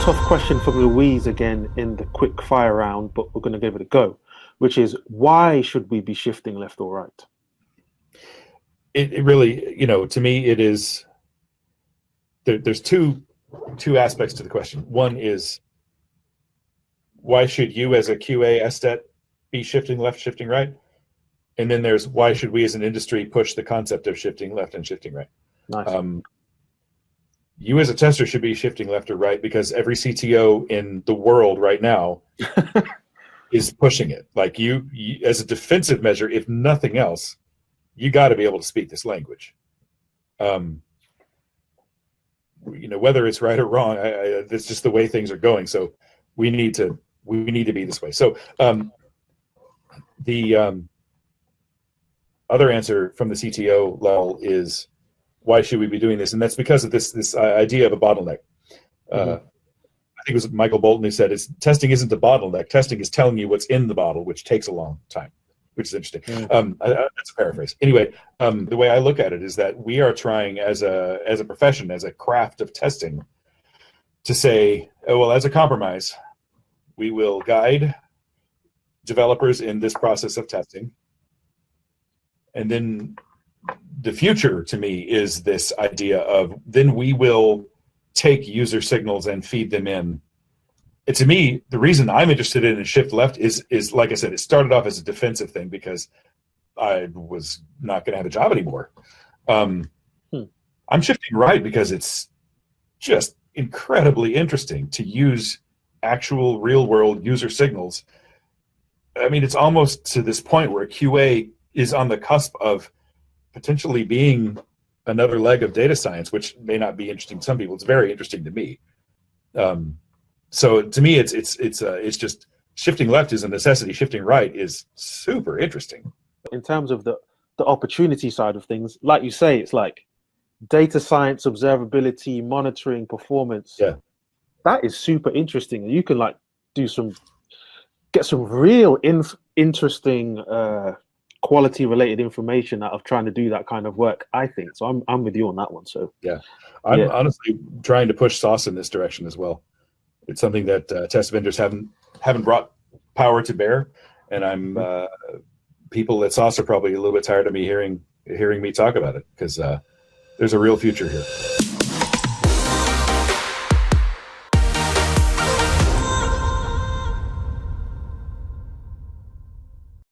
tough question from Louise again in the quick fire round, but we're going to give it a go, which is why should we be shifting left or right? It really, to me, it is. There's two aspects to the question. One is, why should you as a QA estet be shifting left, shifting right? And then there's why should we as an industry push the concept of shifting left and shifting right? Nice. You as a tester should be shifting left or right because every CTO in the world right now is pushing it. Like you, as a defensive measure, if nothing else, you got to be able to speak this language. Whether it's right or wrong, that's just the way things are going. So we need to be this way. So the other answer from the CTO level is, why should we be doing this? And that's because of this idea of a bottleneck. I think it was Michael Bolton who said, testing isn't a bottleneck. Testing is telling you what's in the bottle, which takes a long time, which is interesting. That's a paraphrase. Anyway, the way I look at it is that we are trying as a profession, as a craft of testing, to say, as a compromise, we will guide developers in this process of testing. And then the future to me is this idea of then we will take user signals and feed them in. And to me, the reason I'm interested in shift left is like I said, it started off as a defensive thing because I was not going to have a job anymore. I'm shifting right because it's just incredibly interesting to use actual real world user signals. I mean, it's almost to this point where QA is on the cusp of potentially being another leg of data science, which may not be interesting to some people. It's very interesting to me. So to me, it's just shifting left is a necessity. Shifting right is super interesting. In terms of the opportunity side of things, like you say, it's like data science, observability, monitoring, performance. Yeah, that is super interesting. You can get some real interesting quality related information out of trying to do that kind of work, I think. So I'm with you on that one. So I'm honestly trying to push sauce in this direction as well. It's something that test vendors haven't brought power to bear, and I'm people at sauce are probably a little bit tired of me hearing me talk about it because there's a real future here.